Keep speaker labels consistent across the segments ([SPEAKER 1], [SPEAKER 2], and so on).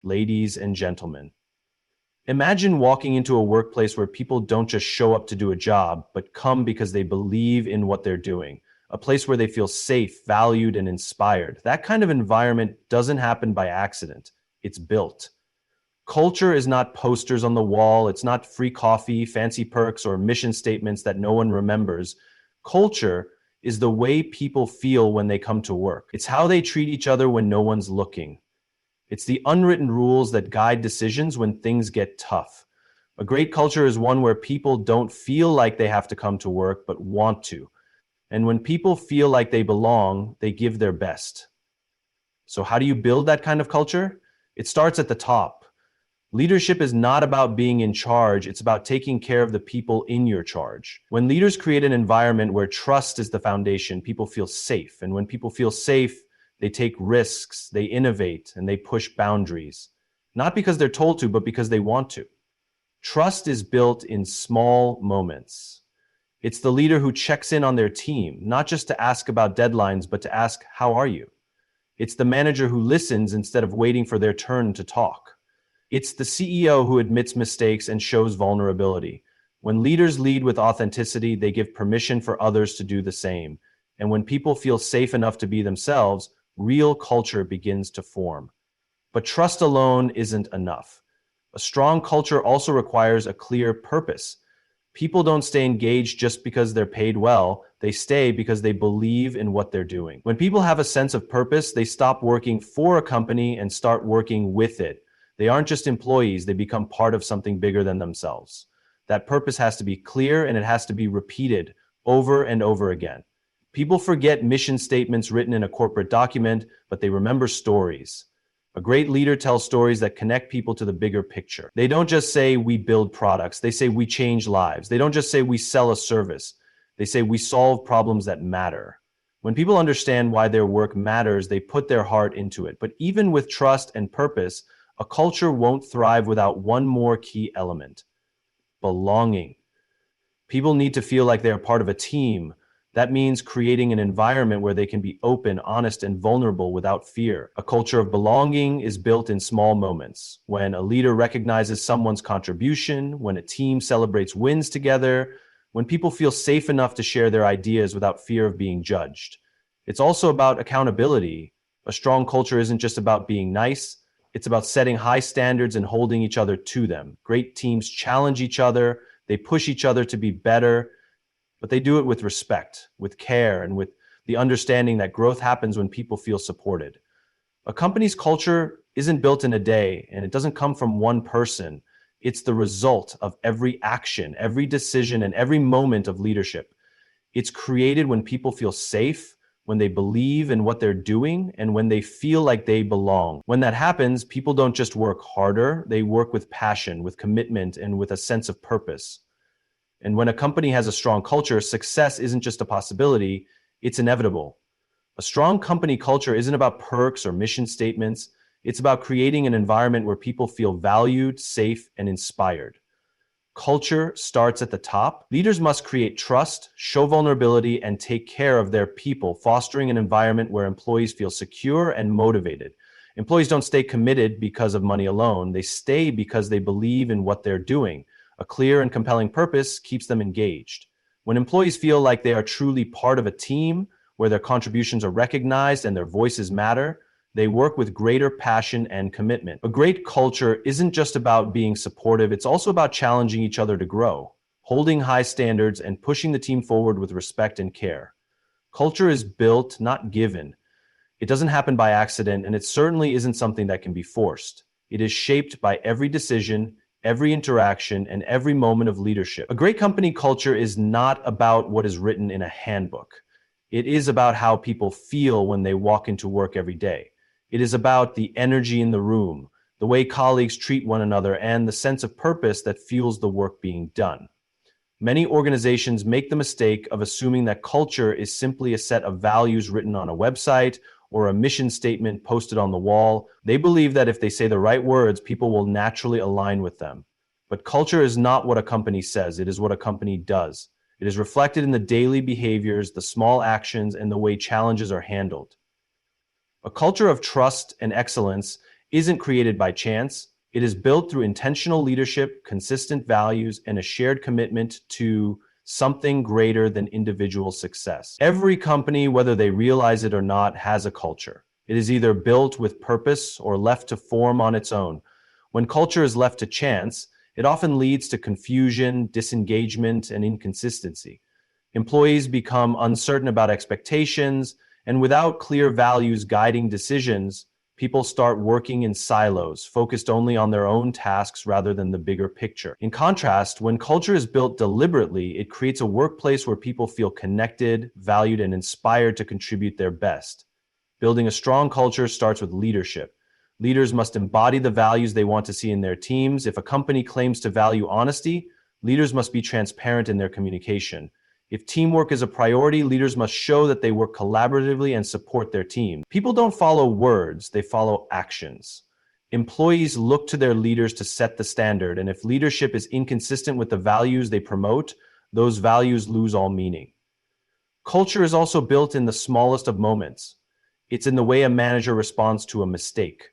[SPEAKER 1] Ladies and gentlemen, imagine walking into a workplace where people don't just show up to do a job, but come because they believe in what they're doing. A place where they feel safe, valued, and inspired. That kind of environment doesn't happen by accident. It's built. Culture is not posters on the wall. It's not free coffee, fancy perks, or mission statements that no one remembers. Culture is the way people feel when they come to work. It's how they treat each other when no one's looking. It's the unwritten rules that guide decisions when things get tough. A great culture is one where people don't feel like they have to come to work, but want to. And when people feel like they belong, they give their best. So how do you build that kind of culture? It starts at the top. Leadership is not about being in charge, it's about taking care of the people in your charge. When leaders create an environment where trust is the foundation, people feel safe. And when people feel safe, they take risks, they innovate, and they push boundaries. Not because they're told to, but because they want to. Trust is built in small moments. It's the leader who checks in on their team, not just to ask about deadlines, but to ask, how are you? It's the manager who listens instead of waiting for their turn to talk. It's the CEO who admits mistakes and shows vulnerability. When leaders lead with authenticity, they give permission for others to do the same. And when people feel safe enough to be themselves, real culture begins to form. But trust alone isn't enough. A strong culture also requires a clear purpose. People don't stay engaged just because they're paid well. They stay because they believe in what they're doing. When people have a sense of purpose, they stop working for a company and start working with it. They aren't just employees, they become part of something bigger than themselves. That purpose has to be clear and it has to be repeated over and over again. People forget mission statements written in a corporate document, but they remember stories. A great leader tells stories that connect people to the bigger picture. They don't just say we build products, they say we change lives. They don't just say we sell a service, they say we solve problems that matter. When people understand why their work matters, they put their heart into it. But even with trust and purpose, a culture won't thrive without one more key element: belonging. People need to feel like they are part of a team. That means creating an environment where they can be open, honest, and vulnerable without fear. A culture of belonging is built in small moments. When a leader recognizes someone's contribution, when a team celebrates wins together, when people feel safe enough to share their ideas without fear of being judged. It's also about accountability. A strong culture isn't just about being nice. It's about setting high standards and holding each other to them. Great teams challenge each other, they push each other to be better, but they do it with respect, with care, and with the understanding that growth happens when people feel supported. A company's culture isn't built in a day, and it doesn't come from one person. It's the result of every action, every decision, and every moment of leadership. It's created when people feel safe, when they believe in what they're doing, and when they feel like they belong. When that happens, people don't just work harder, they work with passion, with commitment, and with a sense of purpose. And when a company has a strong culture, success isn't just a possibility, it's inevitable. A strong company culture isn't about perks or mission statements, it's about creating an environment where people feel valued, safe, and inspired. Culture starts at the top. Leaders must create trust, show vulnerability, and take care of their people, fostering an environment where employees feel secure and motivated. Employees don't stay committed because of money alone. They stay because they believe in what they're doing. A clear and compelling purpose keeps them engaged. When employees feel like they are truly part of a team, where their contributions are recognized and their voices matter, they work with greater passion and commitment. A great culture isn't just about being supportive, it's also about challenging each other to grow, holding high standards, and pushing the team forward with respect and care. Culture is built, not given. It doesn't happen by accident, and it certainly isn't something that can be forced. It is shaped by every decision, every interaction, and every moment of leadership. A great company culture is not about what is written in a handbook. It is about how people feel when they walk into work every day. It is about the energy in the room, the way colleagues treat one another, and the sense of purpose that fuels the work being done. Many organizations make the mistake of assuming that culture is simply a set of values written on a website or a mission statement posted on the wall. They believe that if they say the right words, people will naturally align with them. But culture is not what a company says, it is what a company does. It is reflected in the daily behaviors, the small actions, and the way challenges are handled. A culture of trust and excellence isn't created by chance. It is built through intentional leadership, consistent values, and a shared commitment to something greater than individual success. Every company, whether they realize it or not, has a culture. It is either built with purpose or left to form on its own. When culture is left to chance, it often leads to confusion, disengagement, and inconsistency. Employees become uncertain about expectations, and without clear values guiding decisions, people start working in silos, focused only on their own tasks rather than the bigger picture. In contrast, when culture is built deliberately, it creates a workplace where people feel connected, valued, and inspired to contribute their best. Building a strong culture starts with leadership. Leaders must embody the values they want to see in their teams. If a company claims to value honesty, leaders must be transparent in their communication. If teamwork is a priority, leaders must show that they work collaboratively and support their team. People don't follow words, they follow actions. Employees look to their leaders to set the standard, and if leadership is inconsistent with the values they promote, those values lose all meaning. Culture is also built in the smallest of moments. It's in the way a manager responds to a mistake.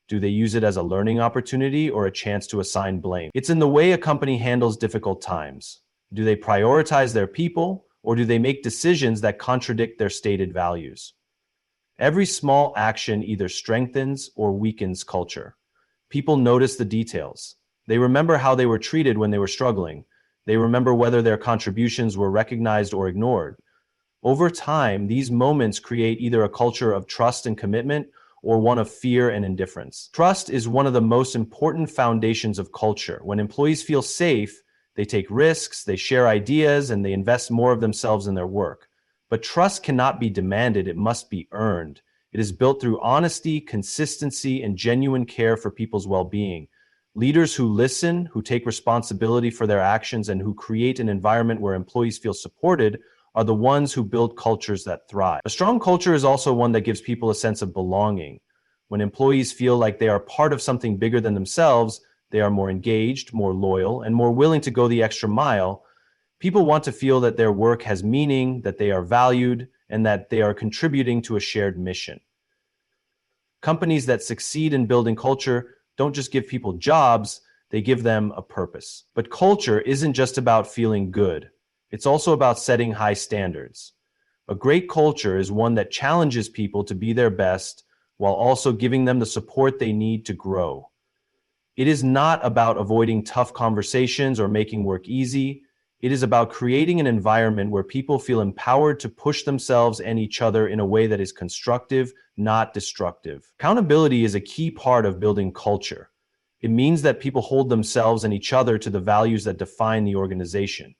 [SPEAKER 1] Do they use it as a learning opportunity or a chance to assign blame? It's in the way a company handles difficult times. Do they prioritize their people, or do they make decisions that contradict their stated values? Every small action either strengthens or weakens culture. People notice the details. They remember how they were treated when they were struggling. They remember whether their contributions were recognized or ignored. Over time, these moments create either a culture of trust and commitment or one of fear and indifference. Trust is one of the most important foundations of culture. When employees feel safe, they take risks, they share ideas, and they invest more of themselves in their work. But trust cannot be demanded, it must be earned. It is built through honesty, consistency, and genuine care for people's well-being. Leaders who listen, who take responsibility for their actions, and who create an environment where employees feel supported are the ones who build cultures that thrive. A strong culture is also one that gives people a sense of belonging. When employees feel like they are part of something bigger than themselves, they are more engaged, more loyal, and more willing to go the extra mile. People want to feel that their work has meaning, that they are valued, and that they are contributing to a shared mission. Companies that succeed in building culture don't just give people jobs, they give them a purpose. But culture isn't just about feeling good. It's also about setting high standards. A great culture is one that challenges people to be their best while also giving them the support they need to grow. It is not about avoiding tough conversations or making work easy. It is about creating an environment where people feel empowered to push themselves and each other in a way that is constructive, not destructive. Accountability is a key part of building culture. It means that people hold themselves and each other to the values that define the organization.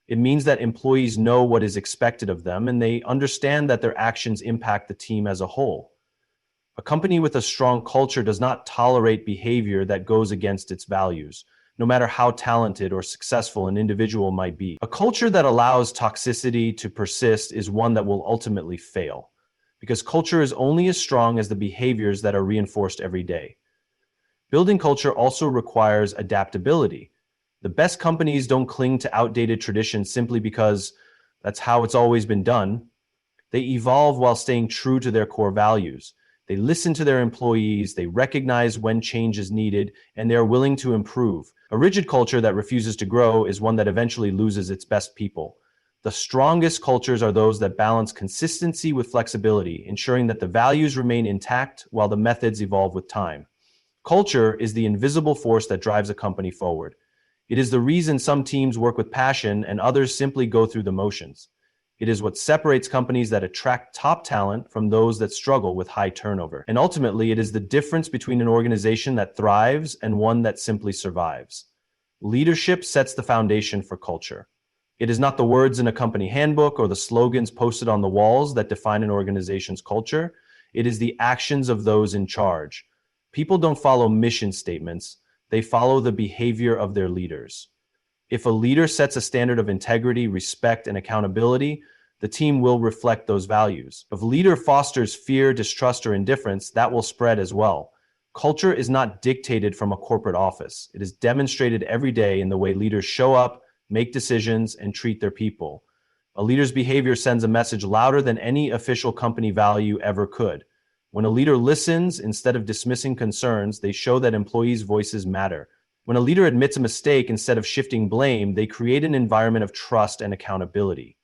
[SPEAKER 1] It means that employees know what is expected of them and they understand that their actions impact the team as a whole. A company with a strong culture does not tolerate behavior that goes against its values, no matter how talented or successful an individual might be. A culture that allows toxicity to persist is one that will ultimately fail, because culture is only as strong as the behaviors that are reinforced every day. Building culture also requires adaptability. The best companies don't cling to outdated traditions simply because that's how it's always been done. They evolve while staying true to their core values. They listen to their employees, they recognize when change is needed, and they are willing to improve. A rigid culture that refuses to grow is one that eventually loses its best people. The strongest cultures are those that balance consistency with flexibility, ensuring that the values remain intact while the methods evolve with time. Culture is the invisible force that drives a company forward. It is the reason some teams work with passion and others simply go through the motions. It is what separates companies that attract top talent from those that struggle with high turnover. And ultimately, it is the difference between an organization that thrives and one that simply survives. Leadership sets the foundation for culture. It is not the words in a company handbook or the slogans posted on the walls that define an organization's culture. It is the actions of those in charge. People don't follow mission statements. They follow the behavior of their leaders. If a leader sets a standard of integrity, respect, and accountability, the team will reflect those values. If a leader fosters fear, distrust, or indifference, that will spread as well. Culture is not dictated from a corporate office. It is demonstrated every day in the way leaders show up, make decisions, and treat their people. A leader's behavior sends a message louder than any official company value ever could. When a leader listens instead of dismissing concerns, they show that employees' voices matter. When a leader admits a mistake instead of shifting blame, they create an environment of trust and accountability.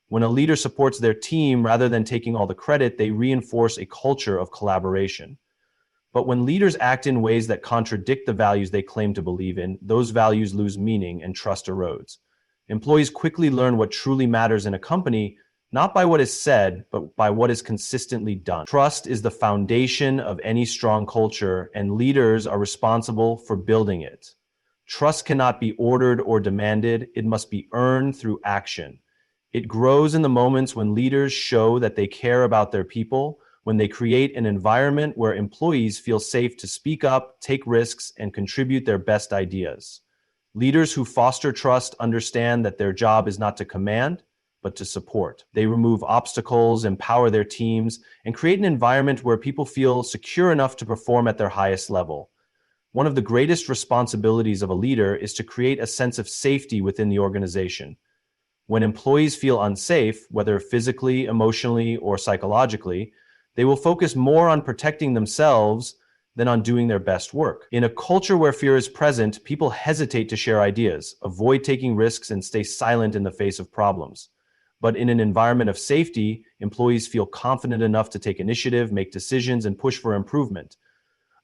[SPEAKER 1] When a leader supports their team rather than taking all the credit, they reinforce a culture of collaboration. But when leaders act in ways that contradict the values they claim to believe in, those values lose meaning and trust erodes. Employees quickly learn what truly matters in a company, not by what is said, but by what is consistently done. Trust is the foundation of any strong culture, and leaders are responsible for building it. Trust cannot be ordered or demanded, it must be earned through action. It grows in the moments when leaders show that they care about their people, when they create an environment where employees feel safe to speak up, take risks, and contribute their best ideas. Leaders who foster trust understand that their job is not to command, but to support. They remove obstacles, empower their teams, and create an environment where people feel secure enough to perform at their highest level. One of the greatest responsibilities of a leader is to create a sense of safety within the organization. When employees feel unsafe, whether physically, emotionally, or psychologically, they will focus more on protecting themselves than on doing their best work. In a culture where fear is present, people hesitate to share ideas, avoid taking risks, and stay silent in the face of problems. But in an environment of safety, employees feel confident enough to take initiative, make decisions, and push for improvement.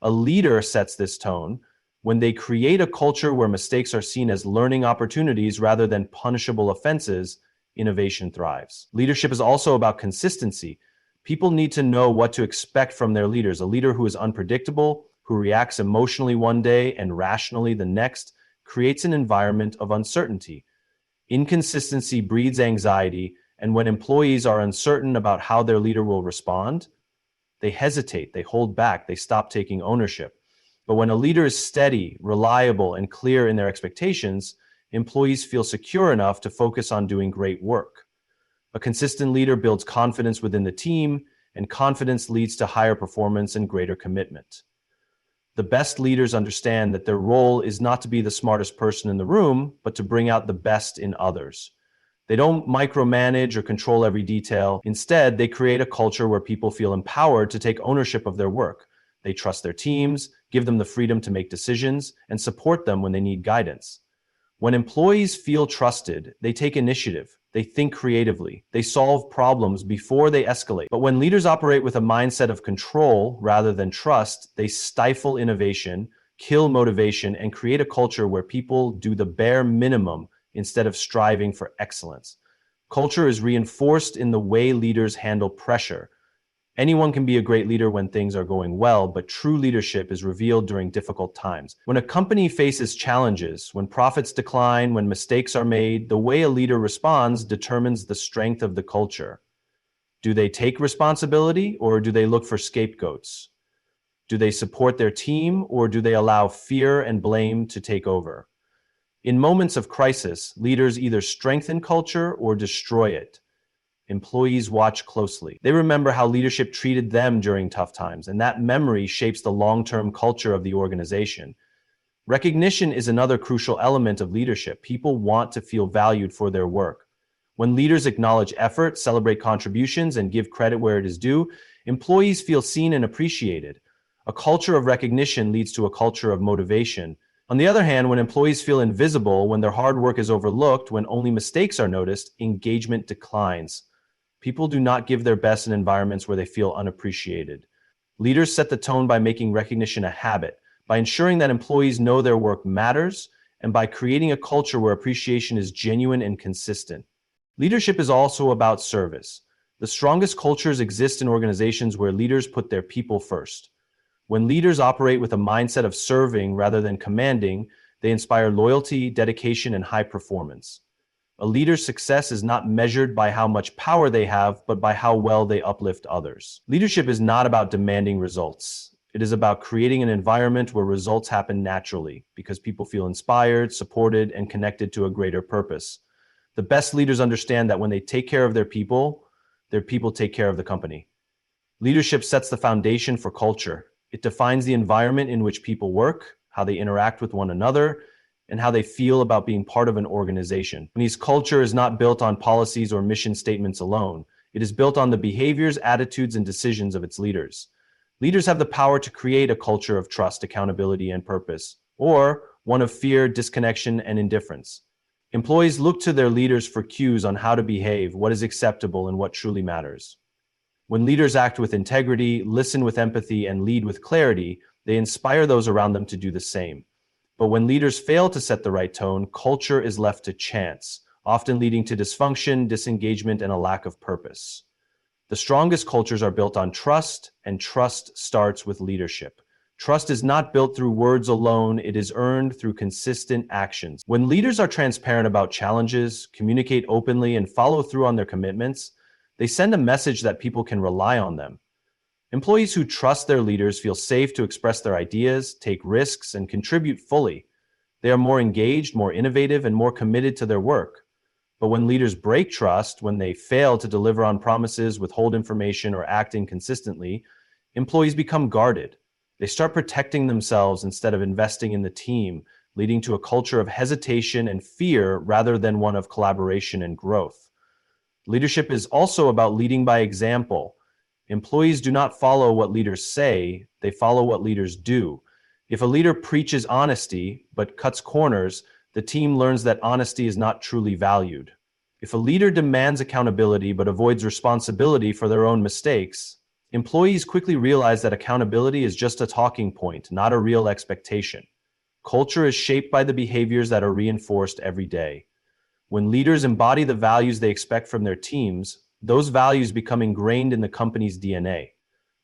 [SPEAKER 1] A leader sets this tone when they create a culture where mistakes are seen as learning opportunities rather than punishable offenses. Innovation thrives. Leadership is also about consistency. People need to know what to expect from their leaders. A leader who is unpredictable, who reacts emotionally one day and rationally the next, creates an environment of uncertainty. Inconsistency breeds anxiety, and when employees are uncertain about how their leader will respond, they hesitate, they hold back, they stop taking ownership. But when a leader is steady, reliable, and clear in their expectations, employees feel secure enough to focus on doing great work. A consistent leader builds confidence within the team, and confidence leads to higher performance and greater commitment. The best leaders understand that their role is not to be the smartest person in the room, but to bring out the best in others. They don't micromanage or control every detail. Instead, they create a culture where people feel empowered to take ownership of their work. They trust their teams, give them the freedom to make decisions, and support them when they need guidance. When employees feel trusted, they take initiative, they think creatively, they solve problems before they escalate. But when leaders operate with a mindset of control rather than trust, they stifle innovation, kill motivation, and create a culture where people do the bare minimum instead of striving for excellence. Culture is reinforced in the way leaders handle pressure. Anyone can be a great leader when things are going well, but true leadership is revealed during difficult times. When a company faces challenges, when profits decline, when mistakes are made, the way a leader responds determines the strength of the culture. Do they take responsibility, or do they look for scapegoats? Do they support their team, or do they allow fear and blame to take over? In moments of crisis, leaders either strengthen culture or destroy it. Employees watch closely. They remember how leadership treated them during tough times, and that memory shapes the long-term culture of the organization. Recognition is another crucial element of leadership. People want to feel valued for their work. When leaders acknowledge effort, celebrate contributions, and give credit where it is due, employees feel seen and appreciated. A culture of recognition leads to a culture of motivation. On the other hand, when employees feel invisible, when their hard work is overlooked, when only mistakes are noticed, engagement declines. People do not give their best in environments where they feel unappreciated. Leaders set the tone by making recognition a habit, by ensuring that employees know their work matters, and by creating a culture where appreciation is genuine and consistent. Leadership is also about service. The strongest cultures exist in organizations where leaders put their people first. When leaders operate with a mindset of serving rather than commanding, they inspire loyalty, dedication, and high performance. A leader's success is not measured by how much power they have, but by how well they uplift others. Leadership is not about demanding results. It is about creating an environment where results happen naturally, because people feel inspired, supported, and connected to a greater purpose. The best leaders understand that when they take care of their people take care of the company. Leadership sets the foundation for culture. It defines the environment in which people work, how they interact with one another, and how they feel about being part of an organization. Company's culture is not built on policies or mission statements alone. It is built on the behaviors, attitudes, and decisions of its leaders. Leaders have the power to create a culture of trust, accountability, and purpose, or one of fear, disconnection, and indifference. Employees look to their leaders for cues on how to behave, what is acceptable, and what truly matters. When leaders act with integrity, listen with empathy, and lead with clarity, they inspire those around them to do the same. But when leaders fail to set the right tone, culture is left to chance, often leading to dysfunction, disengagement, and a lack of purpose. The strongest cultures are built on trust, and trust starts with leadership. Trust is not built through words alone, it is earned through consistent actions. When leaders are transparent about challenges, communicate openly, and follow through on their commitments, they send a message that people can rely on them. Employees who trust their leaders feel safe to express their ideas, take risks, and contribute fully. They are more engaged, more innovative, and more committed to their work. But when leaders break trust, when they fail to deliver on promises, withhold information, or act inconsistently, employees become guarded. They start protecting themselves instead of investing in the team, leading to a culture of hesitation and fear rather than one of collaboration and growth. Leadership is also about leading by example. Employees do not follow what leaders say, they follow what leaders do. If a leader preaches honesty but cuts corners, the team learns that honesty is not truly valued. If a leader demands accountability but avoids responsibility for their own mistakes, employees quickly realize that accountability is just a talking point, not a real expectation. Culture is shaped by the behaviors that are reinforced every day. When leaders embody the values they expect from their teams, those values become ingrained in the company's DNA.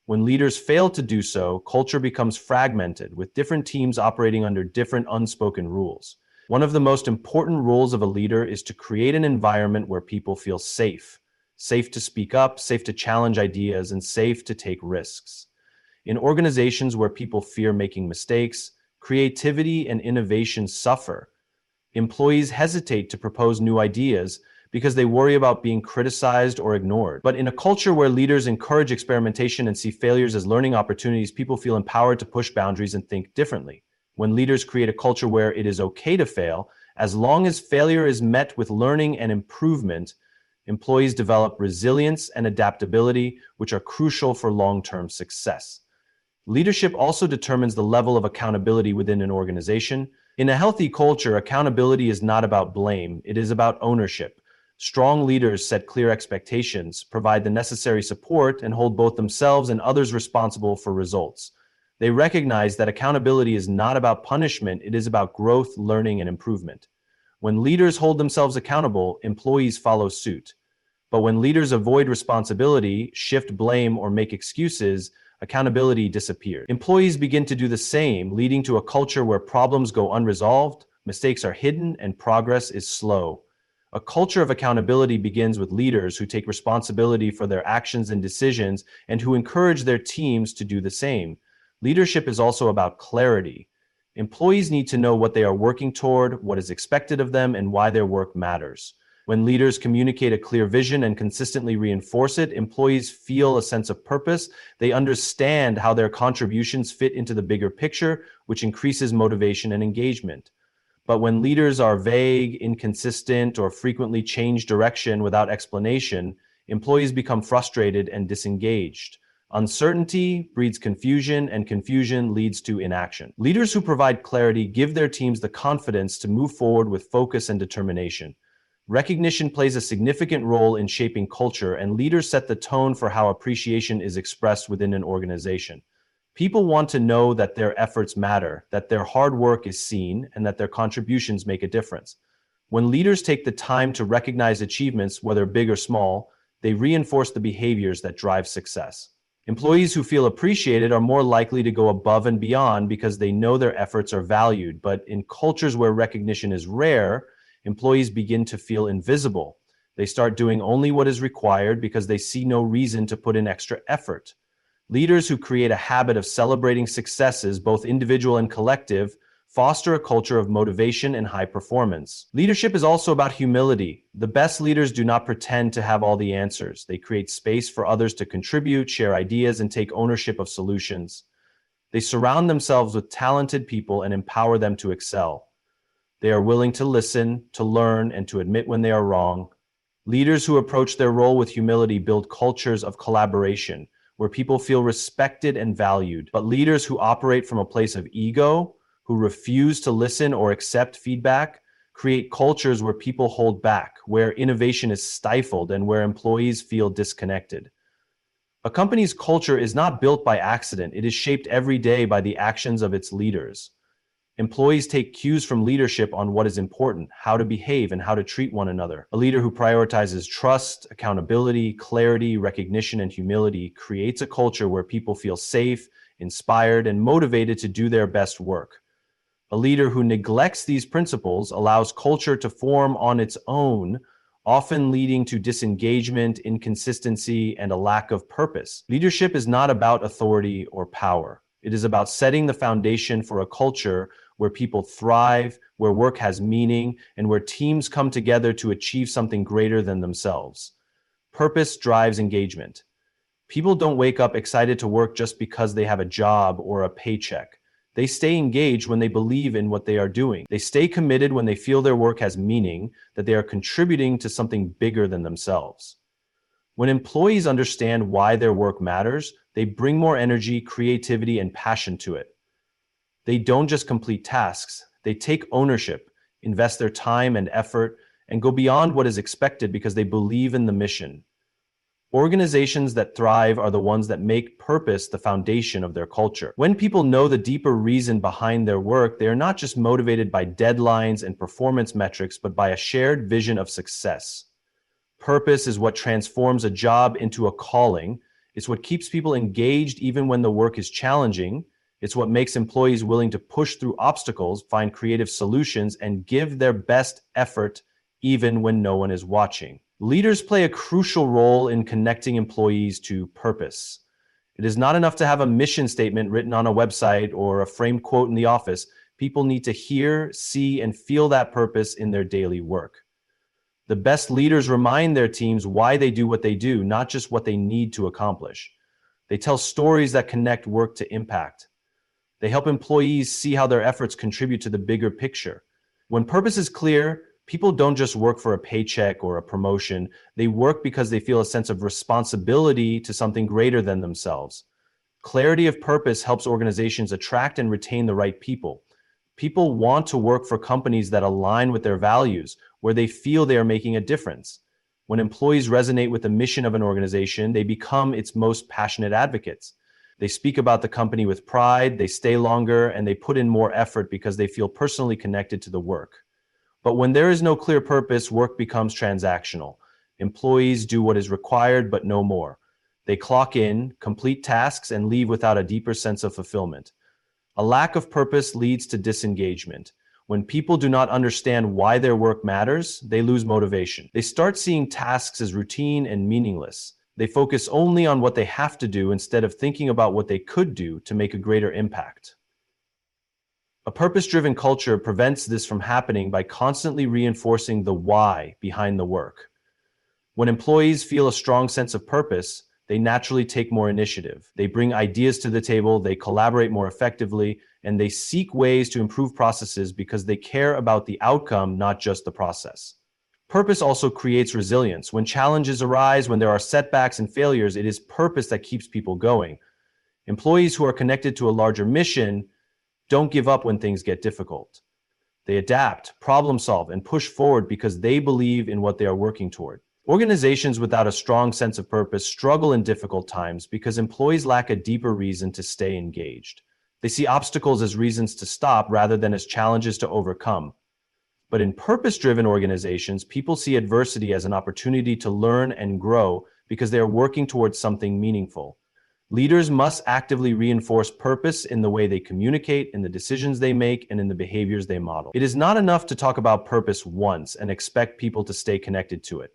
[SPEAKER 1] When leaders fail to do so, culture becomes fragmented, with different teams operating under different unspoken rules. One of the most important roles of a leader is to create an environment where people feel safe. Safe to speak up, safe to challenge ideas, and safe to take risks. In organizations where people fear making mistakes, creativity and innovation suffer. Employees hesitate to propose new ideas because they worry about being criticized or ignored. But in a culture where leaders encourage experimentation and see failures as learning opportunities, people feel empowered to push boundaries and think differently. When leaders create a culture where it is okay to fail, as long as failure is met with learning and improvement, employees develop resilience and adaptability, which are crucial for long-term success. Leadership also determines the level of accountability within an organization. In a healthy culture, accountability is not about blame, it is about ownership. Strong leaders set clear expectations, provide the necessary support, and hold both themselves and others responsible for results. They recognize that accountability is not about punishment, it is about growth, learning, and improvement. When leaders hold themselves accountable, employees follow suit. But when leaders avoid responsibility, shift blame, or make excuses, accountability disappears. Employees begin to do the same, leading to a culture where problems go unresolved, mistakes are hidden, and progress is slow. A culture of accountability begins with leaders who take responsibility for their actions and decisions and who encourage their teams to do the same. Leadership is also about clarity. Employees need to know what they are working toward, what is expected of them, and why their work matters. When leaders communicate a clear vision and consistently reinforce it, employees feel a sense of purpose. They understand how their contributions fit into the bigger picture, which increases motivation and engagement. But when leaders are vague, inconsistent, or frequently change direction without explanation, employees become frustrated and disengaged. Uncertainty breeds confusion, and confusion leads to inaction. Leaders who provide clarity give their teams the confidence to move forward with focus and determination. Recognition plays a significant role in shaping culture, and leaders set the tone for how appreciation is expressed within an organization. People want to know that their efforts matter, that their hard work is seen, and that their contributions make a difference. When leaders take the time to recognize achievements, whether big or small, they reinforce the behaviors that drive success. Employees who feel appreciated are more likely to go above and beyond because they know their efforts are valued. But in cultures where recognition is rare, employees begin to feel invisible. They start doing only what is required because they see no reason to put in extra effort. Leaders who create a habit of celebrating successes, both individual and collective, foster a culture of motivation and high performance. Leadership is also about humility. The best leaders do not pretend to have all the answers. They create space for others to contribute, share ideas, and take ownership of solutions. They surround themselves with talented people and empower them to excel. They are willing to listen, to learn, and to admit when they are wrong. Leaders who approach their role with humility build cultures of collaboration, where people feel respected and valued. But leaders who operate from a place of ego, who refuse to listen or accept feedback, create cultures where people hold back, where innovation is stifled, and where employees feel disconnected. A company's culture is not built by accident, it is shaped every day by the actions of its leaders. Employees take cues from leadership on what is important, how to behave, and how to treat one another. A leader who prioritizes trust, accountability, clarity, recognition, and humility creates a culture where people feel safe, inspired, and motivated to do their best work. A leader who neglects these principles allows culture to form on its own, often leading to disengagement, inconsistency, and a lack of purpose. Leadership is not about authority or power. It is about setting the foundation for a culture where people thrive, where work has meaning, and where teams come together to achieve something greater than themselves. Purpose drives engagement. People don't wake up excited to work just because they have a job or a paycheck. They stay engaged when they believe in what they are doing. They stay committed when they feel their work has meaning, that they are contributing to something bigger than themselves. When employees understand why their work matters, they bring more energy, creativity, and passion to it. They don't just complete tasks, they take ownership, invest their time and effort, and go beyond what is expected because they believe in the mission. Organizations that thrive are the ones that make purpose the foundation of their culture. When people know the deeper reason behind their work, they are not just motivated by deadlines and performance metrics, but by a shared vision of success. Purpose is what transforms a job into a calling. It's what keeps people engaged even when the work is challenging. It's what makes employees willing to push through obstacles, find creative solutions, and give their best effort even when no one is watching. Leaders play a crucial role in connecting employees to purpose. It is not enough to have a mission statement written on a website or a framed quote in the office. People need to hear, see, and feel that purpose in their daily work. The best leaders remind their teams why they do what they do, not just what they need to accomplish. They tell stories that connect work to impact. They help employees see how their efforts contribute to the bigger picture. When purpose is clear, people don't just work for a paycheck or a promotion. They work because they feel a sense of responsibility to something greater than themselves. Clarity of purpose helps organizations attract and retain the right people. People want to work for companies that align with their values, where they feel they are making a difference. When employees resonate with the mission of an organization, they become its most passionate advocates. They speak about the company with pride, they stay longer, and they put in more effort because they feel personally connected to the work. But when there is no clear purpose, work becomes transactional. Employees do what is required, but no more. They clock in, complete tasks, and leave without a deeper sense of fulfillment. A lack of purpose leads to disengagement. When people do not understand why their work matters, they lose motivation. They start seeing tasks as routine and meaningless. They focus only on what they have to do instead of thinking about what they could do to make a greater impact. A purpose-driven culture prevents this from happening by constantly reinforcing the why behind the work. When employees feel a strong sense of purpose, they naturally take more initiative. They bring ideas to the table, they collaborate more effectively, and they seek ways to improve processes because they care about the outcome, not just the process. Purpose also creates resilience. When challenges arise, when there are setbacks and failures, it is purpose that keeps people going. Employees who are connected to a larger mission don't give up when things get difficult. They adapt, problem solve, and push forward because they believe in what they are working toward. Organizations without a strong sense of purpose struggle in difficult times because employees lack a deeper reason to stay engaged. They see obstacles as reasons to stop rather than as challenges to overcome. But in purpose-driven organizations, people see adversity as an opportunity to learn and grow because they are working towards something meaningful. Leaders must actively reinforce purpose in the way they communicate, in the decisions they make, and in the behaviors they model. It is not enough to talk about purpose once and expect people to stay connected to it.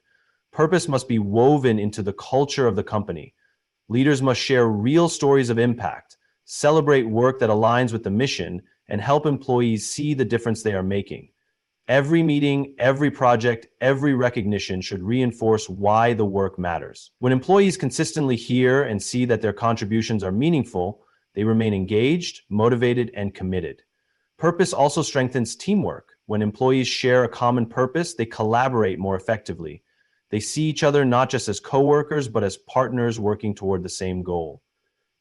[SPEAKER 1] Purpose must be woven into the culture of the company. Leaders must share real stories of impact, celebrate work that aligns with the mission, and help employees see the difference they are making. Every meeting, every project, every recognition should reinforce why the work matters. When employees consistently hear and see that their contributions are meaningful, they remain engaged, motivated, and committed. Purpose also strengthens teamwork. When employees share a common purpose, they collaborate more effectively. They see each other not just as coworkers, but as partners working toward the same goal.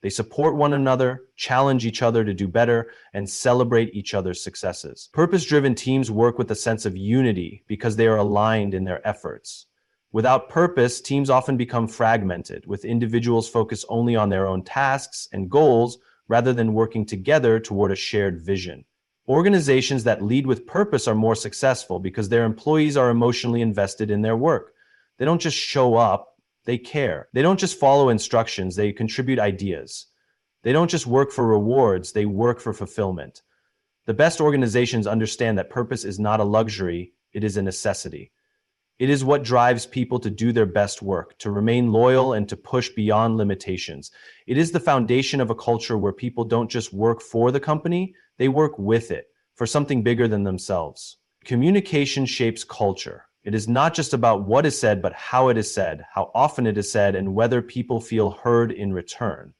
[SPEAKER 1] They support one another, challenge each other to do better, and celebrate each other's successes. Purpose-driven teams work with a sense of unity because they are aligned in their efforts. Without purpose, teams often become fragmented, with individuals focused only on their own tasks and goals rather than working together toward a shared vision. Organizations that lead with purpose are more successful because their employees are emotionally invested in their work. They don't just show up, they care. They don't just follow instructions, they contribute ideas. They don't just work for rewards, they work for fulfillment. The best organizations understand that purpose is not a luxury, it is a necessity. It is what drives people to do their best work, to remain loyal, and to push beyond limitations. It is the foundation of a culture where people don't just work for the company, they work with it, for something bigger than themselves. Communication shapes culture. It is not just about what is said, but how it is said, how often it is said, and whether people feel heard in return.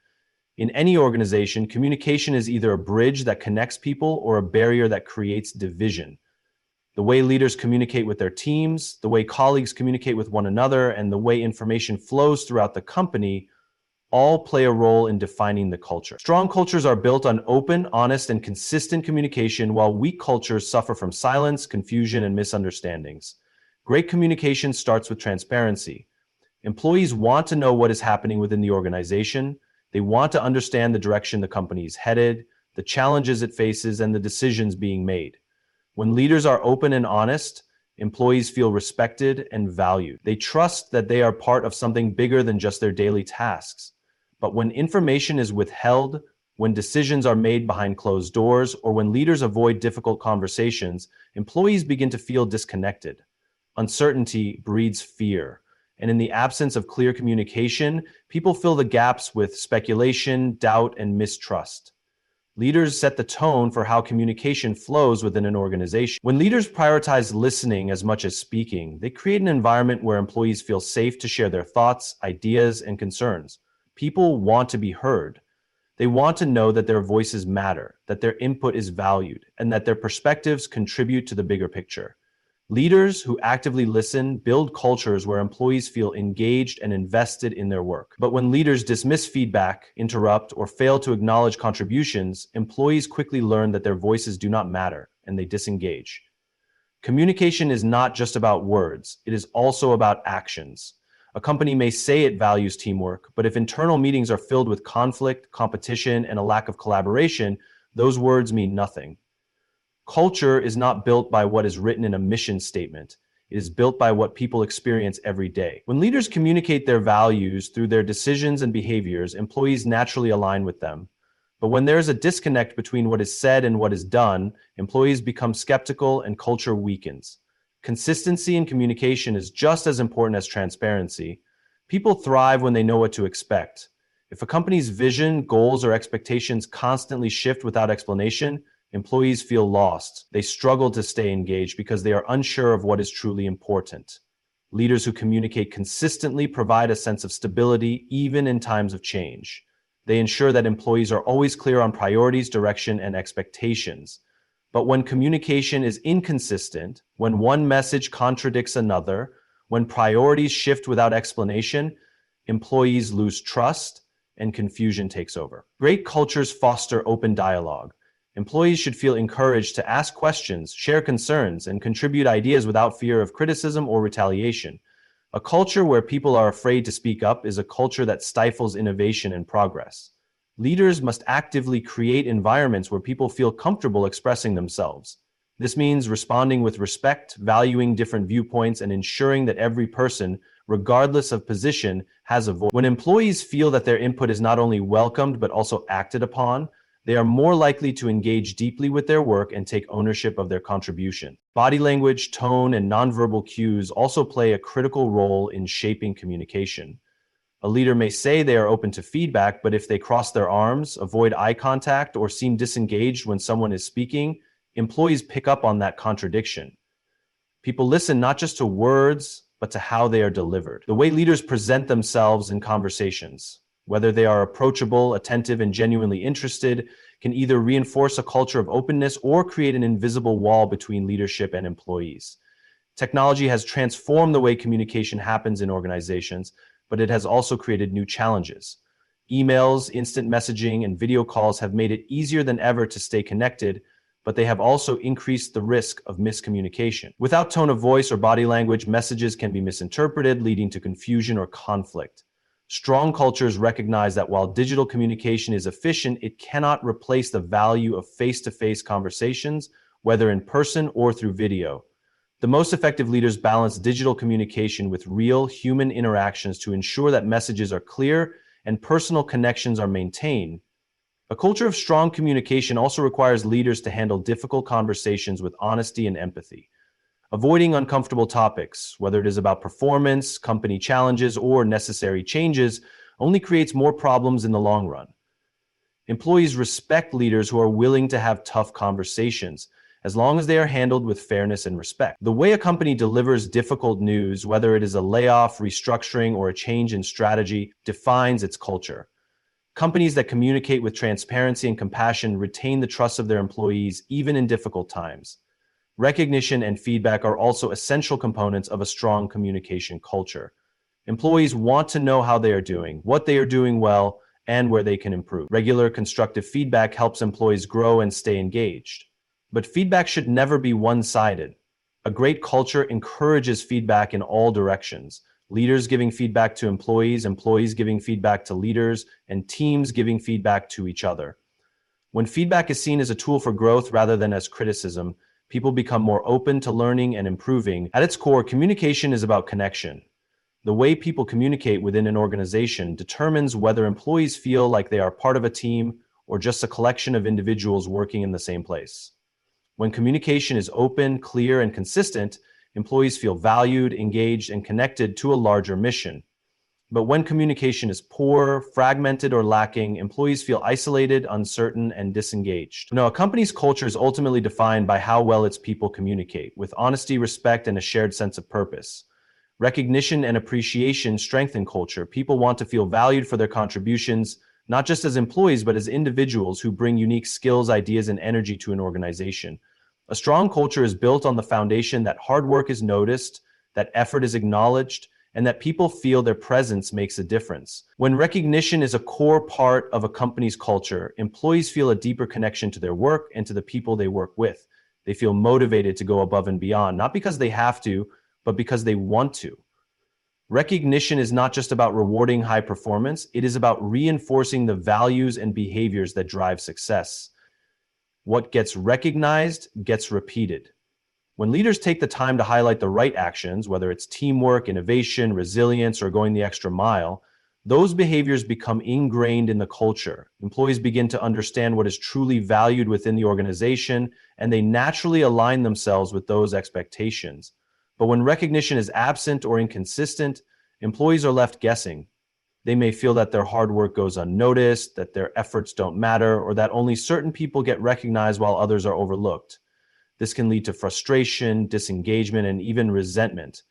[SPEAKER 1] In any organization, communication is either a bridge that connects people or a barrier that creates division. The way leaders communicate with their teams, the way colleagues communicate with one another, and the way information flows throughout the company all play a role in defining the culture. Strong cultures are built on open, honest, and consistent communication, while weak cultures suffer from silence, confusion, and misunderstandings. Great communication starts with transparency. Employees want to know what is happening within the organization. They want to understand the direction the company is headed, the challenges it faces, and the decisions being made. When leaders are open and honest, employees feel respected and valued. They trust that they are part of something bigger than just their daily tasks. But when information is withheld, when decisions are made behind closed doors, or when leaders avoid difficult conversations, employees begin to feel disconnected. Uncertainty breeds fear. And in the absence of clear communication, people fill the gaps with speculation, doubt, and mistrust. Leaders set the tone for how communication flows within an organization. When leaders prioritize listening as much as speaking, they create an environment where employees feel safe to share their thoughts, ideas, and concerns. People want to be heard. They want to know that their voices matter, that their input is valued, and that their perspectives contribute to the bigger picture. Leaders who actively listen build cultures where employees feel engaged and invested in their work. But when leaders dismiss feedback, interrupt, or fail to acknowledge contributions, employees quickly learn that their voices do not matter, and they disengage. Communication is not just about words, it is also about actions. A company may say it values teamwork, but if internal meetings are filled with conflict, competition, and a lack of collaboration, those words mean nothing. Culture is not built by what is written in a mission statement. It is built by what people experience every day. When leaders communicate their values through their decisions and behaviors, employees naturally align with them. But when there is a disconnect between what is said and what is done, employees become skeptical and culture weakens. Consistency in communication is just as important as transparency. People thrive when they know what to expect. If a company's vision, goals, or expectations constantly shift without explanation, employees feel lost. They struggle to stay engaged because they are unsure of what is truly important. Leaders who communicate consistently provide a sense of stability even in times of change. They ensure that employees are always clear on priorities, direction, and expectations. But when communication is inconsistent, when one message contradicts another, when priorities shift without explanation, employees lose trust and confusion takes over. Great cultures foster open dialogue. Employees should feel encouraged to ask questions, share concerns, and contribute ideas without fear of criticism or retaliation. A culture where people are afraid to speak up is a culture that stifles innovation and progress. Leaders must actively create environments where people feel comfortable expressing themselves. This means responding with respect, valuing different viewpoints, and ensuring that every person, regardless of position, has a voice. When employees feel that their input is not only welcomed but also acted upon, they are more likely to engage deeply with their work and take ownership of their contribution. Body language, tone, and nonverbal cues also play a critical role in shaping communication. A leader may say they are open to feedback, but if they cross their arms, avoid eye contact, or seem disengaged when someone is speaking, employees pick up on that contradiction. People listen not just to words, but to how they are delivered. The way leaders present themselves in conversations, whether they are approachable, attentive, and genuinely interested, can either reinforce a culture of openness or create an invisible wall between leadership and employees. Technology has transformed the way communication happens in organizations, but it has also created new challenges. Emails, instant messaging, and video calls have made it easier than ever to stay connected, but they have also increased the risk of miscommunication. Without tone of voice or body language, messages can be misinterpreted, leading to confusion or conflict. Strong cultures recognize that while digital communication is efficient, it cannot replace the value of face-to-face conversations, whether in person or through video. The most effective leaders balance digital communication with real human interactions to ensure that messages are clear and personal connections are maintained. A culture of strong communication also requires leaders to handle difficult conversations with honesty and empathy. Avoiding uncomfortable topics, whether it is about performance, company challenges, or necessary changes, only creates more problems in the long run. Employees respect leaders who are willing to have tough conversations, as long as they are handled with fairness and respect. The way a company delivers difficult news, whether it is a layoff, restructuring, or a change in strategy, defines its culture. Companies that communicate with transparency and compassion retain the trust of their employees even in difficult times. Recognition and feedback are also essential components of a strong communication culture. Employees want to know how they are doing, what they are doing well, and where they can improve. Regular constructive feedback helps employees grow and stay engaged. But feedback should never be one-sided. A great culture encourages feedback in all directions. Leaders giving feedback to employees, employees giving feedback to leaders, and teams giving feedback to each other. When feedback is seen as a tool for growth rather than as criticism, people become more open to learning and improving. At its core, communication is about connection. The way people communicate within an organization determines whether employees feel like they are part of a team or just a collection of individuals working in the same place. When communication is open, clear, and consistent, employees feel valued, engaged, and connected to a larger mission. But when communication is poor, fragmented, or lacking, employees feel isolated, uncertain, and disengaged. Now, a company's culture is ultimately defined by how well its people communicate, with honesty, respect, and a shared sense of purpose. Recognition and appreciation strengthen culture. People want to feel valued for their contributions, not just as employees, but as individuals who bring unique skills, ideas, and energy to an organization. A strong culture is built on the foundation that hard work is noticed, that effort is acknowledged, and that people feel their presence makes a difference. When recognition is a core part of a company's culture, employees feel a deeper connection to their work and to the people they work with. They feel motivated to go above and beyond, not because they have to, but because they want to. Recognition is not just about rewarding high performance, it is about reinforcing the values and behaviors that drive success. What gets recognized gets repeated. When leaders take the time to highlight the right actions, whether it's teamwork, innovation, resilience, or going the extra mile, those behaviors become ingrained in the culture. Employees begin to understand what is truly valued within the organization, and they naturally align themselves with those expectations. But when recognition is absent or inconsistent, employees are left guessing. They may feel that their hard work goes unnoticed, that their efforts don't matter, or that only certain people get recognized while others are overlooked. This can lead to frustration, disengagement, and even resentment.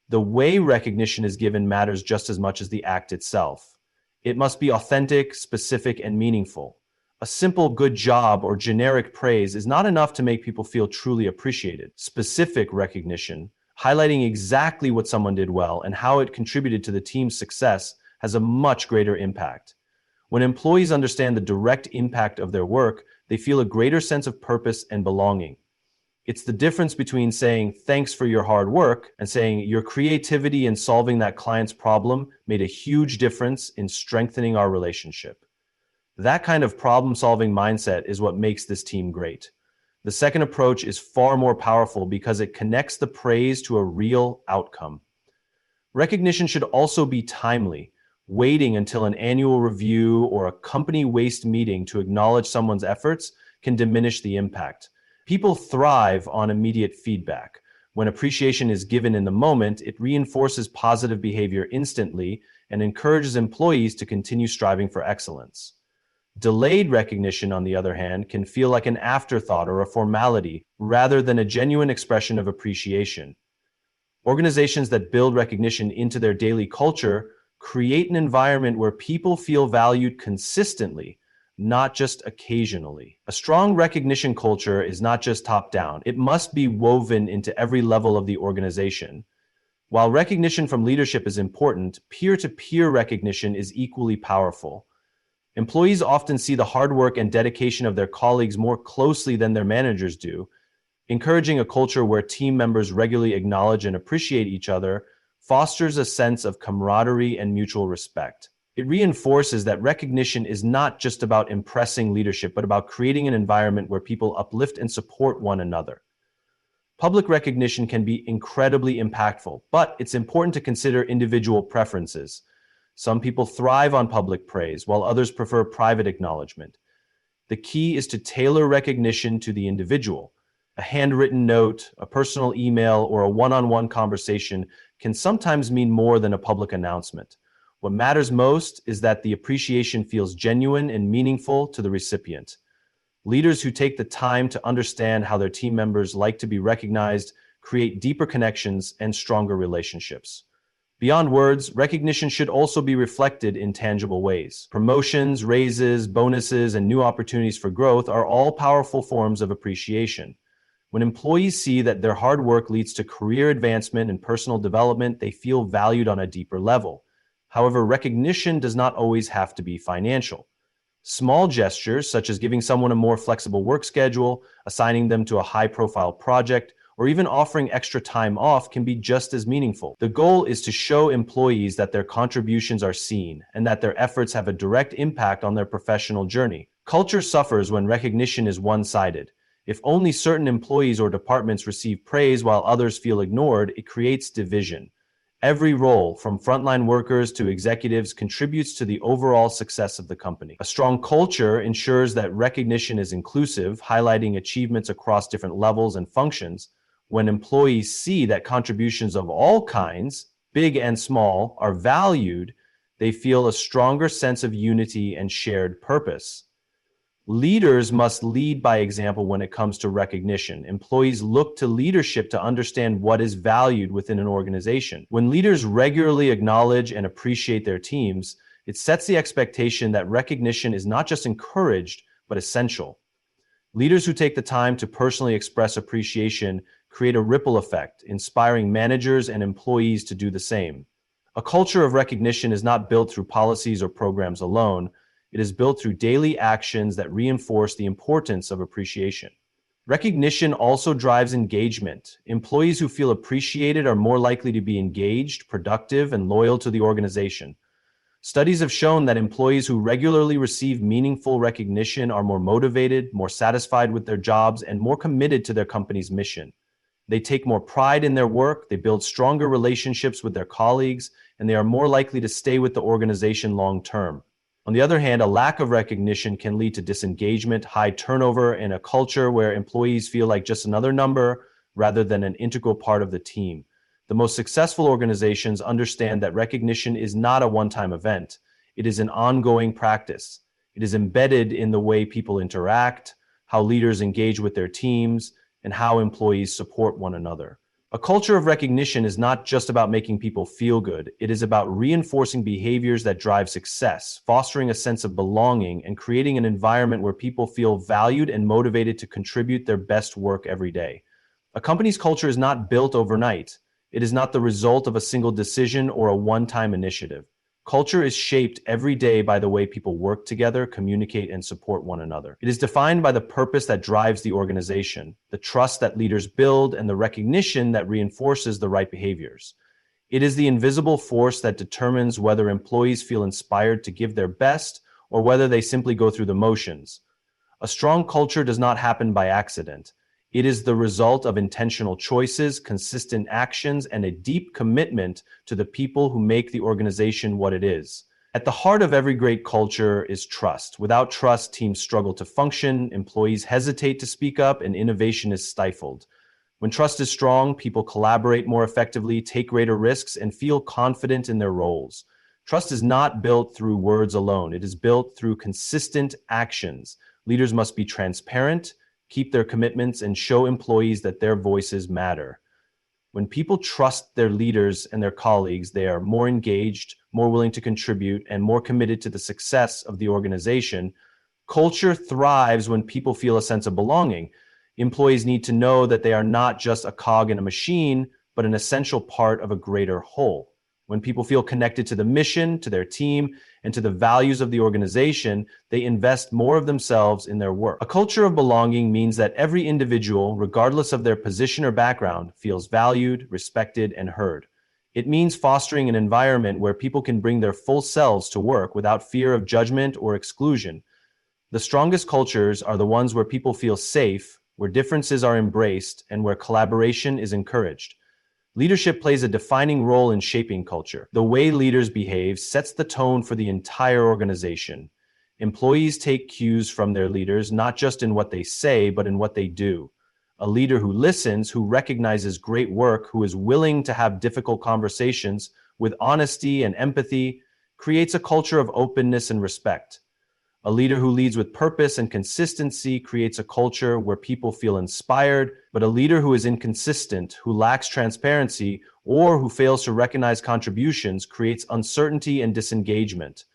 [SPEAKER 1] The way recognition is given matters just as much as the act itself. It must be authentic, specific, and meaningful. A simple good job or generic praise is not enough to make people feel truly appreciated. Specific recognition, highlighting exactly what someone did well and how it contributed to the team's success, has a much greater impact. When employees understand the direct impact of their work, they feel a greater sense of purpose and belonging. It's the difference between saying, "Thanks for your hard work," and saying, "Your creativity in solving that client's problem made a huge difference in strengthening our relationship." That kind of problem-solving mindset is what makes this team great. The second approach is far more powerful because it connects the praise to a real outcome. Recognition should also be timely. Waiting until an annual review or a company waste meeting to acknowledge someone's efforts can diminish the impact. People thrive on immediate feedback. When appreciation is given in the moment, it reinforces positive behavior instantly and encourages employees to continue striving for excellence. Delayed recognition, on the other hand, can feel like an afterthought or a formality rather than a genuine expression of appreciation. Organizations that build recognition into their daily culture create an environment where people feel valued consistently, not just occasionally. A strong recognition culture is not just top down, it must be woven into every level of the organization. While recognition from leadership is important, peer to peer recognition is equally powerful. Employees often see the hard work and dedication of their colleagues more closely than their managers do. Encouraging a culture where team members regularly acknowledge and appreciate each other fosters a sense of camaraderie and mutual respect. It reinforces that recognition is not just about impressing leadership, but about creating an environment where people uplift and support one another. Public recognition can be incredibly impactful, but it's important to consider individual preferences. Some people thrive on public praise, while others prefer private acknowledgement. The key is to tailor recognition to the individual. A handwritten note, a personal email, or a one-on-one conversation can sometimes mean more than a public announcement. What matters most is that the appreciation feels genuine and meaningful to the recipient. Leaders who take the time to understand how their team members like to be recognized create deeper connections and stronger relationships. Beyond words, recognition should also be reflected in tangible ways. Promotions, raises, bonuses, and new opportunities for growth are all powerful forms of appreciation. When employees see that their hard work leads to career advancement and personal development, they feel valued on a deeper level. However, recognition does not always have to be financial. Small gestures, such as giving someone a more flexible work schedule, assigning them to a high-profile project, or even offering extra time off can be just as meaningful. The goal is to show employees that their contributions are seen and that their efforts have a direct impact on their professional journey. Culture suffers when recognition is one-sided. If only certain employees or departments receive praise while others feel ignored, it creates division. Every role, from frontline workers to executives, contributes to the overall success of the company. A strong culture ensures that recognition is inclusive, highlighting achievements across different levels and functions. When employees see that contributions of all kinds, big and small, are valued, they feel a stronger sense of unity and shared purpose. Leaders must lead by example when it comes to recognition. Employees look to leadership to understand what is valued within an organization. When leaders regularly acknowledge and appreciate their teams, it sets the expectation that recognition is not just encouraged, but essential. Leaders who take the time to personally express appreciation create a ripple effect, inspiring managers and employees to do the same. A culture of recognition is not built through policies or programs alone. It is built through daily actions that reinforce the importance of appreciation. Recognition also drives engagement. Employees who feel appreciated are more likely to be engaged, productive, and loyal to the organization. Studies have shown that employees who regularly receive meaningful recognition are more motivated, more satisfied with their jobs, and more committed to their company's mission. They take more pride in their work, they build stronger relationships with their colleagues, and they are more likely to stay with the organization long term. On the other hand, a lack of recognition can lead to disengagement, high turnover, and a culture where employees feel like just another number rather than an integral part of the team. The most successful organizations understand that recognition is not a one-time event. It is an ongoing practice. It is embedded in the way people interact, how leaders engage with their teams, and how employees support one another. A culture of recognition is not just about making people feel good. It is about reinforcing behaviors that drive success, fostering a sense of belonging, and creating an environment where people feel valued and motivated to contribute their best work every day. A company's culture is not built overnight. It is not the result of a single decision or a one-time initiative. Culture is shaped every day by the way people work together, communicate, and support one another. It is defined by the purpose that drives the organization, the trust that leaders build, and the recognition that reinforces the right behaviors. It is the invisible force that determines whether employees feel inspired to give their best or whether they simply go through the motions. A strong culture does not happen by accident. It is the result of intentional choices, consistent actions, and a deep commitment to the people who make the organization what it is. At the heart of every great culture is trust. Without trust, teams struggle to function, employees hesitate to speak up, and innovation is stifled. When trust is strong, people collaborate more effectively, take greater risks, and feel confident in their roles. Trust is not built through words alone. It is built through consistent actions. Leaders must be transparent, keep their commitments, and show employees that their voices matter. When people trust their leaders and their colleagues, they are more engaged, more willing to contribute, and more committed to the success of the organization. Culture thrives when people feel a sense of belonging. Employees need to know that they are not just a cog in a machine, but an essential part of a greater whole. When people feel connected to the mission, to their team, and to the values of the organization, they invest more of themselves in their work. A culture of belonging means that every individual, regardless of their position or background, feels valued, respected, and heard. It means fostering an environment where people can bring their full selves to work without fear of judgment or exclusion. The strongest cultures are the ones where people feel safe, where differences are embraced, and where collaboration is encouraged. Leadership plays a defining role in shaping culture. The way leaders behave sets the tone for the entire organization. Employees take cues from their leaders, not just in what they say, but in what they do. A leader who listens, who recognizes great work, who is willing to have difficult conversations with honesty and empathy, creates a culture of openness and respect. A leader who leads with purpose and consistency creates a culture where people feel inspired, but a leader who is inconsistent, who lacks transparency, or who fails to recognize contributions creates uncertainty and disengagement.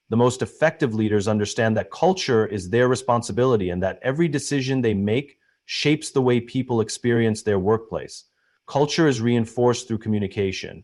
[SPEAKER 1] The most effective leaders understand that culture is their responsibility and that every decision they make shapes the way people experience their workplace. Culture is reinforced through communication.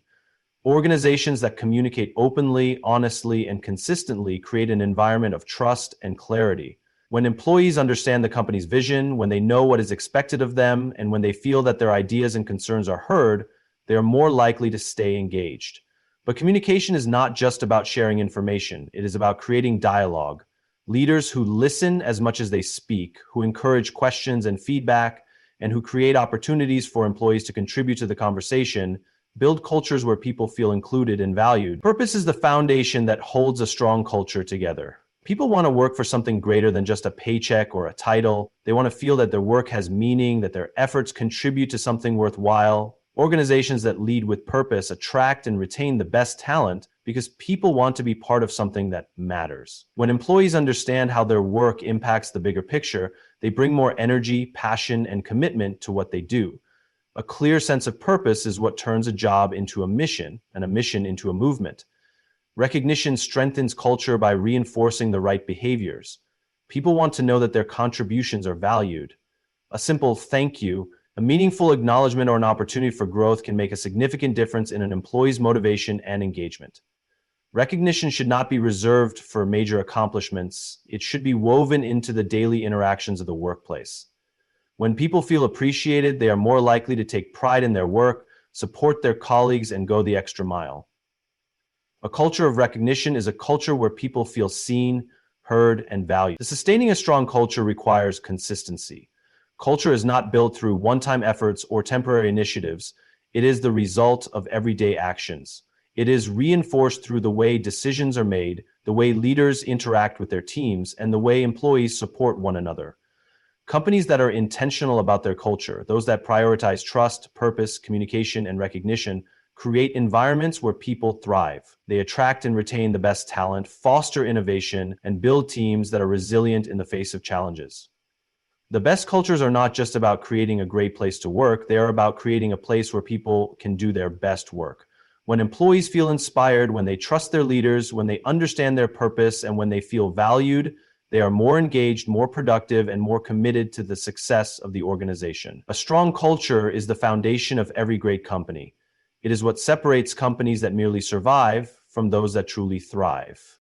[SPEAKER 1] Organizations that communicate openly, honestly, and consistently create an environment of trust and clarity. When employees understand the company's vision, when they know what is expected of them, and when they feel that their ideas and concerns are heard, they are more likely to stay engaged. But communication is not just about sharing information, it is about creating dialogue. Leaders who listen as much as they speak, who encourage questions and feedback, and who create opportunities for employees to contribute to the conversation build cultures where people feel included and valued. Purpose is the foundation that holds a strong culture together. People want to work for something greater than just a paycheck or a title. They want to feel that their work has meaning, that their efforts contribute to something worthwhile. Organizations that lead with purpose attract and retain the best talent because people want to be part of something that matters. When employees understand how their work impacts the bigger picture, they bring more energy, passion, and commitment to what they do. A clear sense of purpose is what turns a job into a mission, and a mission into a movement. Recognition strengthens culture by reinforcing the right behaviors. People want to know that their contributions are valued. A simple thank you, a meaningful acknowledgement, or an opportunity for growth can make a significant difference in an employee's motivation and engagement. Recognition should not be reserved for major accomplishments. It should be woven into the daily interactions of the workplace. When people feel appreciated, they are more likely to take pride in their work, support their colleagues, and go the extra mile. A culture of recognition is a culture where people feel seen, heard, and valued. Sustaining a strong culture requires consistency. Culture is not built through one-time efforts or temporary initiatives. It is the result of everyday actions. It is reinforced through the way decisions are made, the way leaders interact with their teams, and the way employees support one another. Companies that are intentional about their culture, those that prioritize trust, purpose, communication, and recognition, create environments where people thrive. They attract and retain the best talent, foster innovation, and build teams that are resilient in the face of challenges. The best cultures are not just about creating a great place to work, they are about creating a place where people can do their best work. When employees feel inspired, when they trust their leaders, when they understand their purpose, and when they feel valued, they are more engaged, more productive, and more committed to the success of the organization. A strong culture is the foundation of every great company. It is what separates companies that merely survive from those that truly thrive.